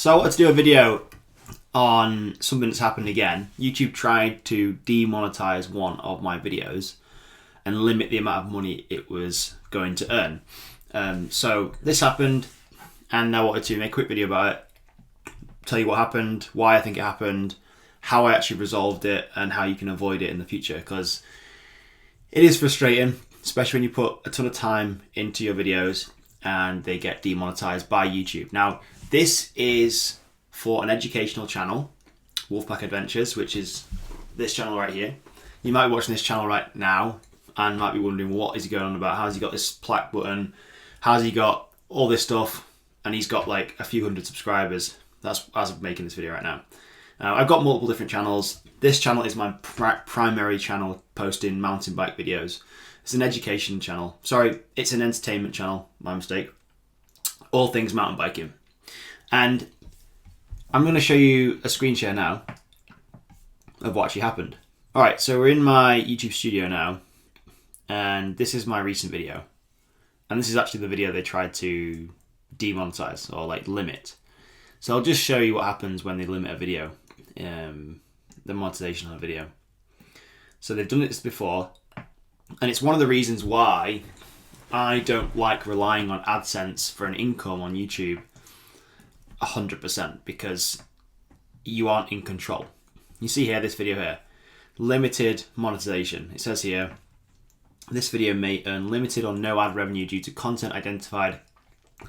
So I wanted to do a video on something that's happened again. YouTube tried to demonetize one of my videos and limit the amount of money it was going to earn. So this happened, and I wanted to make a quick video about it, tell you what happened, why I think it happened, how I actually resolved it, and how you can avoid it in the future, because it is frustrating, especially when you put a ton of time into your videos and they get demonetized by YouTube. Now, this is for an educational channel, Wolfpack Adventures, which is this channel right here. You might be watching this channel right now and might be wondering, what is he going on about? How's he got this plaque button? How's he got all this stuff? And he's got like a few hundred subscribers. That's as of making this video right now. I've got multiple different channels. This channel is my primary channel, posting mountain bike videos. It's an education channel. Sorry, it's an entertainment channel, my mistake. All things mountain biking. And I'm going to show you a screen share now of what actually happened. Alright, so we're in my YouTube studio now, and this is my recent video. And this is actually the video they tried to demonetize or like limit. So I'll just show you what happens when they limit a video, the monetization of a video. So they've done this before, and it's one of the reasons why I don't like relying on AdSense for an income on YouTube 100%, because you aren't in control. You see here, this video here, limited monetization. It says here, this video may earn limited or no ad revenue due to content identified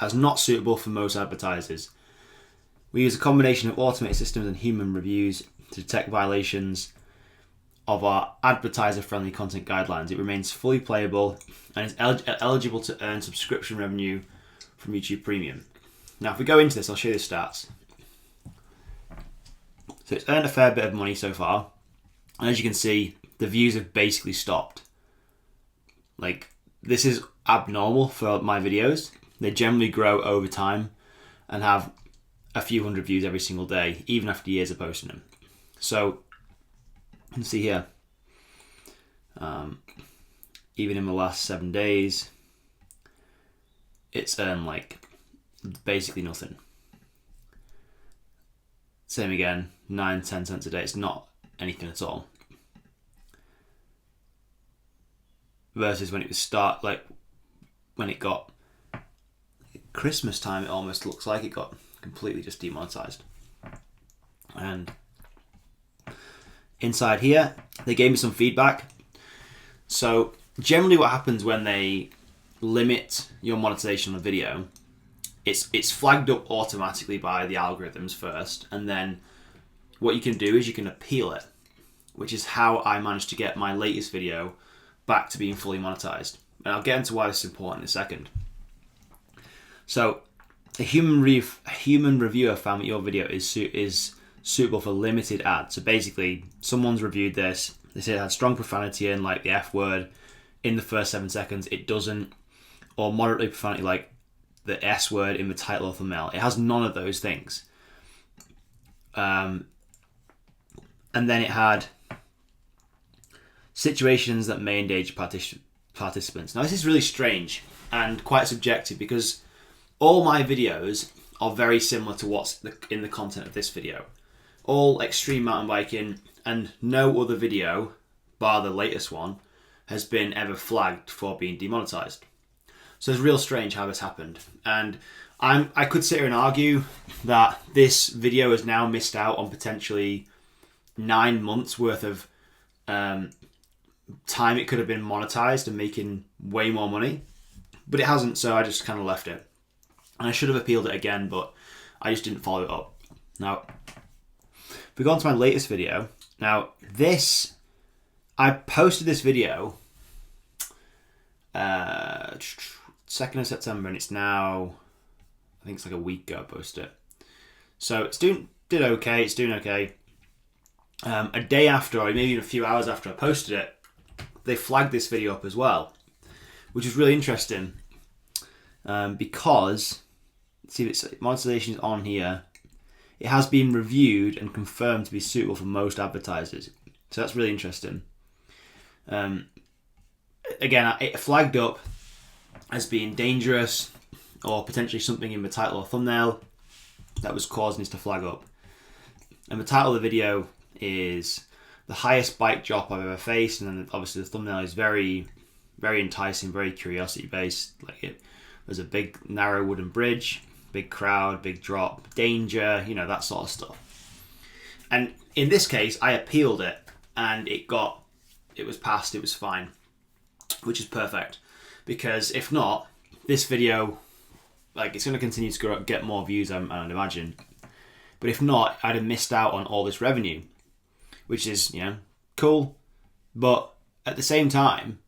as not suitable for most advertisers. We use a combination of automated systems and human reviews to detect violations of our advertiser-friendly content guidelines. It remains fully playable and is eligible to earn subscription revenue from YouTube Premium. Now, if we go into this, I'll show you the stats. So it's earned a fair bit of money so far. And as you can see, the views have basically stopped. Like, this is abnormal for my videos. They generally grow over time and have a few hundred views every single day, even after years of posting them. So you can see here, even in the last 7 days, it's earned like basically nothing. Same again, 9-10 cents a day. It's not anything at all. Versus when it was when it got Christmas time, it almost looks like it got completely just demonetized. And inside here, they gave me some feedback. So generally what happens when they limit your monetization on a video, it's flagged up automatically by the algorithms first, and then what you can do is you can appeal it, which is how I managed to get my latest video back to being fully monetized. And I'll get into why this is important in a second. So a human reviewer found that your video is suitable for limited ads. So basically, someone's reviewed this. They said it had strong profanity in, like the F word, in the first 7 seconds. It doesn't. Or moderately profanity, like the S word in the title or thumbnail. It has none of those things. And then it had situations that may endanger participants. Now, this is really strange and quite subjective, because all my videos are very similar to what's in the content of this video. All extreme mountain biking, and no other video, bar the latest one, has been ever flagged for being demonetized. So it's real strange how this happened. And I could sit here and argue that this video has now missed out on potentially 9 months worth of time it could have been monetized and making way more money. But it hasn't, so I just kind of left it. And I should have appealed it again, but I just didn't follow it up. Now, if we go on to my latest video. Now, I posted this video 2nd of September, and it's now, I think it's like a week ago I posted it. So it's did okay, it's doing okay. A day after, or maybe even a few hours after I posted it, they flagged this video up as well, which is really interesting, because, see if it's monetization is on here. It has been reviewed and confirmed to be suitable for most advertisers. So that's really interesting. Again, it flagged up as being dangerous or potentially something in the title or thumbnail. that was causing this to flag up. And the title of the video is the highest bike drop I've ever faced, and then obviously the thumbnail is very, very enticing, very curiosity based. There's a big narrow wooden bridge, big crowd, big drop, danger, that sort of stuff. And in this case, I appealed it, and it was passed, it was fine, which is perfect, because if not, this video, it's going to continue to get more views, I'd imagine. But if not, I'd have missed out on all this revenue, which is, cool. But at the same time,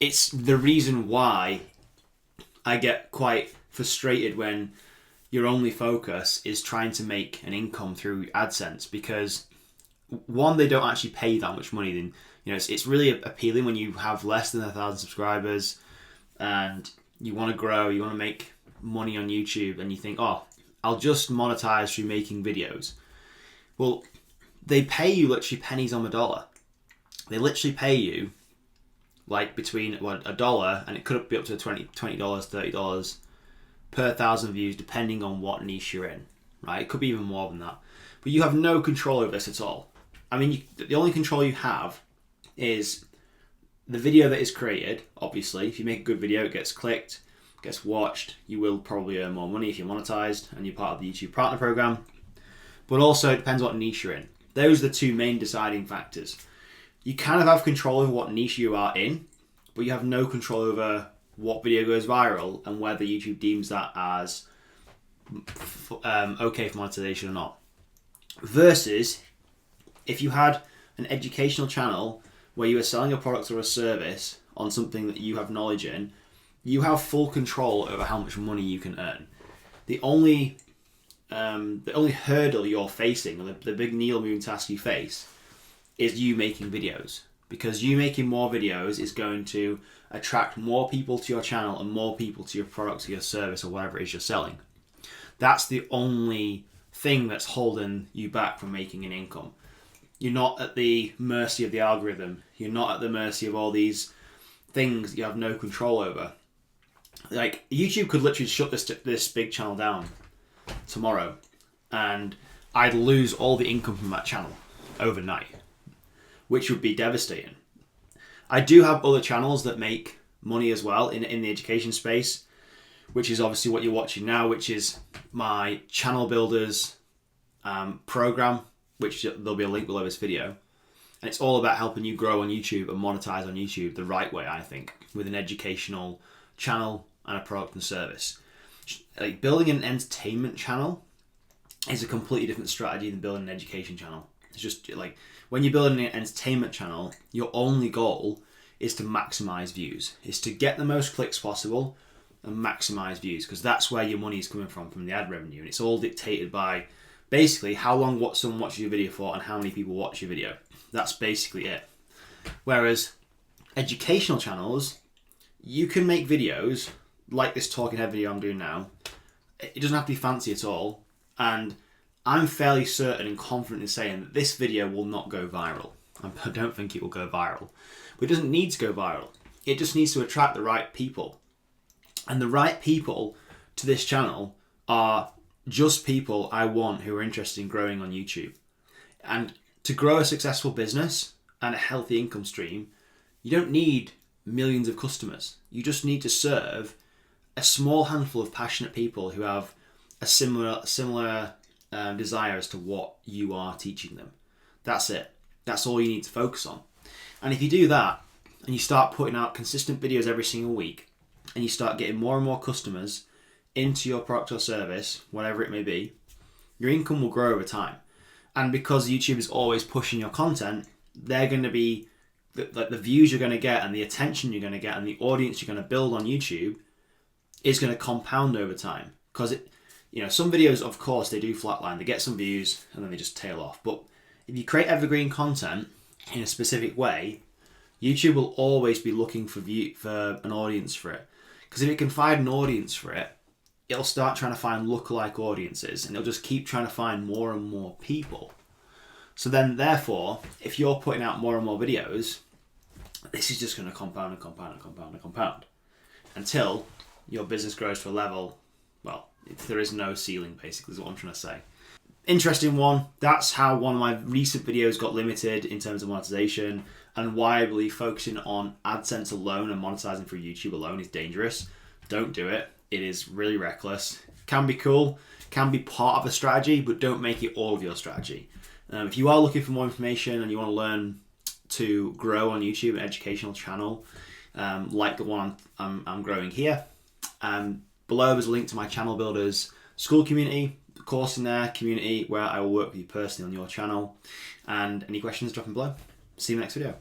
it's the reason why I get quite frustrated when your only focus is trying to make an income through AdSense, because one, they don't actually pay you that much money. Then it's really appealing when you have less than 1,000 subscribers and you want to grow, you want to make money on YouTube, and you think, oh, I'll just monetize through making videos. Well, they pay you literally pennies on the dollar. They literally pay you between $1, and it could be up to $20, $30 per 1,000 views, depending on what niche you're in, right? It could be even more than that. But you have no control over this at all. I mean, the only control you have is the video that is created. Obviously, if you make a good video, it gets clicked, gets watched, you will probably earn more money if you're monetized and you're part of the YouTube Partner Program. But also, it depends what niche you're in. Those are the two main deciding factors. You kind of have control over what niche you are in, but you have no control over what video goes viral and whether YouTube deems that as okay for monetization or not. Versus, if you had an educational channel where you are selling a product or a service on something that you have knowledge in, you have full control over how much money you can earn. The only hurdle you're facing, or the big needle moving task you face, is you making videos. Because you making more videos is going to attract more people to your channel and more people to your product or your service or whatever it is you're selling. That's the only thing that's holding you back from making an income. You're not at the mercy of the algorithm. You're not at the mercy of all these things you have no control over. YouTube could literally shut this big channel down tomorrow, and I'd lose all the income from that channel overnight, which would be devastating. I do have other channels that make money as well in the education space, which is obviously what you're watching now, which is my channel builders program, which there'll be a link below this video. And it's all about helping you grow on YouTube and monetize on YouTube the right way, I think, with an educational channel and a product and service. Building an entertainment channel is a completely different strategy than building an education channel. It's just when you're building an entertainment channel, your only goal is to maximize views, is to get the most clicks possible and maximize views, because that's where your money is coming from the ad revenue. And it's all dictated by basically how long someone watches your video for and how many people watch your video. That's basically it. Whereas educational channels, you can make videos like this talking head video I'm doing now. It doesn't have to be fancy at all. And I'm fairly certain and confident in saying that this video will not go viral. I don't think it will go viral. But it doesn't need to go viral. It just needs to attract the right people. And the right people to this channel are just people I want who are interested in growing on YouTube. And to grow a successful business and a healthy income stream, you don't need millions of customers. You just need to serve a small handful of passionate people who have a similar desire as to what you are teaching them. That's it. That's all you need to focus on. And if you do that, and you start putting out consistent videos every single week, and you start getting more and more customers into your product or service, whatever it may be, your income will grow over time. And because YouTube is always pushing your content, they're going to be the views you're going to get and the attention you're going to get and the audience you're going to build on YouTube is going to compound over time. Because some videos, of course, they do flatline. They get some views and then they just tail off. But if you create evergreen content in a specific way, YouTube will always be looking for an audience for it. Because if it can find an audience for it, it'll start trying to find lookalike audiences, and it'll just keep trying to find more and more people. So then, therefore, if you're putting out more and more videos, this is just going to compound and compound and compound and compound until your business grows to a level well, there is no ceiling, basically, is what I'm trying to say. Interesting one. That's how one of my recent videos got limited in terms of monetization, and why I believe focusing on AdSense alone and monetizing through YouTube alone is dangerous. Don't do it. It is really reckless. Can be cool, can be part of a strategy, but don't make it all of your strategy. If you are looking for more information and you want to learn to grow on YouTube, an educational channel like the one I'm growing here, below there's a link to my Channel Builders school community, course in there, community where I will work with you personally on your channel. And any questions, drop them below. See you in the next video.